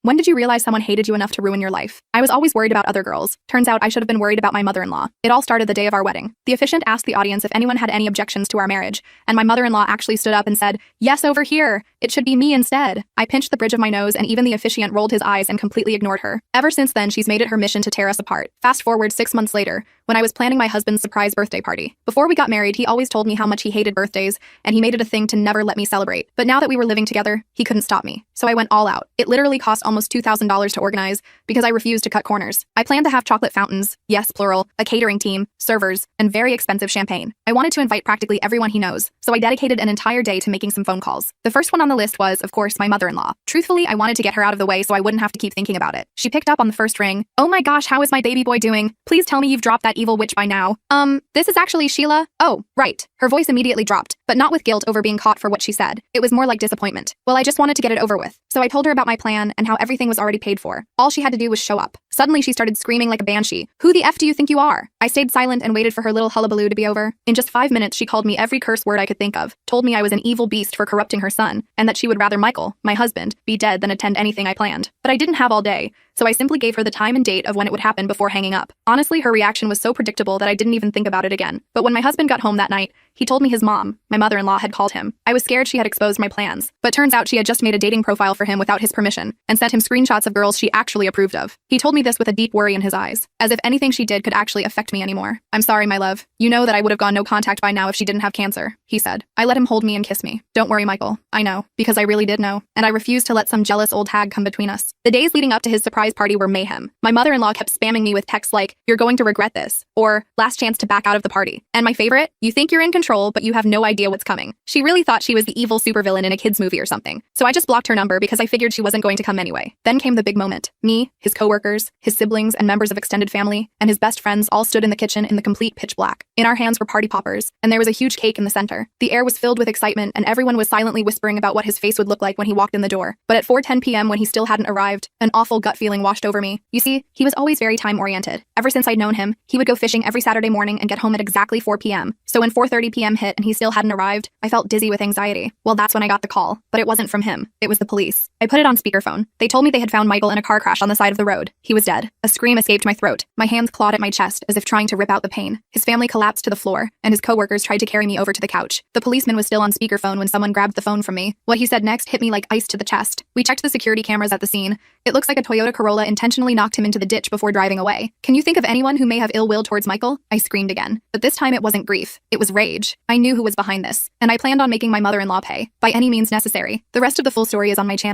When did you realize someone hated you enough to ruin your life? I was always worried about other girls. Turns out I should have been worried about my mother-in-law. It all started the day of our wedding. The officiant asked the audience if anyone had any objections to our marriage, and my mother-in-law actually stood up and said, "Yes, over here. It should be me instead." I pinched the bridge of my nose, and even the officiant rolled his eyes and completely ignored her. Ever since then, she's made it her mission to tear us apart. Fast forward 6 months later, when I was planning my husband's surprise birthday party. Before we got married, he always told me how much he hated birthdays, and he made it a thing to never let me celebrate. But now that we were living together, he couldn't stop me. So I went all out. It literally cost almost $2,000 to organize because I refused to cut corners. I planned to have chocolate fountains, yes, plural, a catering team, servers, and very expensive champagne. I wanted to invite practically everyone he knows, so I dedicated an entire day to making some phone calls. The first one on the list was, of course, my mother-in-law. Truthfully, I wanted to get her out of the way so I wouldn't have to keep thinking about it. She picked up on the first ring. "Oh my gosh, how is my baby boy doing? Please tell me you've dropped that evil witch by now." This is actually Sheila." "Oh, right." Her voice immediately dropped, but not with guilt over being caught for what she said. It was more like disappointment. Well, I just wanted to get it over with. So I told her about my plan and how everything was already paid for. All she had to do was show up. Suddenly, she started screaming like a banshee. "Who the F do you think you are?" I stayed silent and waited for her little hullabaloo to be over. In just 5 minutes, she called me every curse word I could think of, told me I was an evil beast for corrupting her son, and that she would rather Michael, my husband, be dead than attend anything I planned. But I didn't have all day, so I simply gave her the time and date of when it would happen before hanging up. Honestly, her reaction was so predictable that I didn't even think about it again. But when my husband got home that night, he told me his mom, my mother-in-law, had called him. I was scared she had exposed my plans, but turns out she had just made a dating profile for him without his permission and sent him screenshots of girls she actually approved of. He told me this with a deep worry in his eyes, as if anything she did could actually affect me anymore. "I'm sorry, my love. You know that I would have gone no contact by now if she didn't have cancer," he said. I let him hold me and kiss me. "Don't worry, Michael. I know," because I really did know, and I refused to let some jealous old hag come between us. The days leading up to his surprise party were mayhem. My mother-in-law kept spamming me with texts like, "You're going to regret this," or "Last chance to back out of the party." And my favorite, "You think you're in control, but you have no idea what's coming." She really thought she was the evil supervillain in a kid's movie or something. So I just blocked her number because I figured she wasn't going to come anyway. Then came the big moment. Me, his coworkers, his siblings and members of extended family, and his best friends all stood in the kitchen in the complete pitch black. In our hands were party poppers, and there was a huge cake in the center. The air was filled with excitement, and everyone was silently whispering about what his face would look like when he walked in the door. But at 4:10 p.m., when he still hadn't arrived, an awful gut feeling washed over me. You see, he was always very time-oriented. Ever since I'd known him, he would go fishing every Saturday morning and get home at exactly 4 p.m. So when 4:30 p.m. hit and he still hadn't arrived, I felt dizzy with anxiety. Well, that's when I got the call. But it wasn't from him. It was the police. I put it on speakerphone. They told me they had found Michael in a car crash on the side of the road. He was dead. A scream escaped my throat. My hands clawed at my chest as if trying to rip out the pain. His family collapsed to the floor, and his coworkers tried to carry me over to the couch. The policeman was still on speakerphone when someone grabbed the phone from me. What he said next hit me like ice to the chest. "We checked the security cameras at the scene. It looks like a Toyota Corolla intentionally knocked him into the ditch before driving away. Can you think of anyone who may have ill will towards Michael?" I screamed again. But this time it wasn't grief. It was rage. I knew who was behind this, and I planned on making my mother-in-law pay by any means necessary. The rest of the full story is on my channel.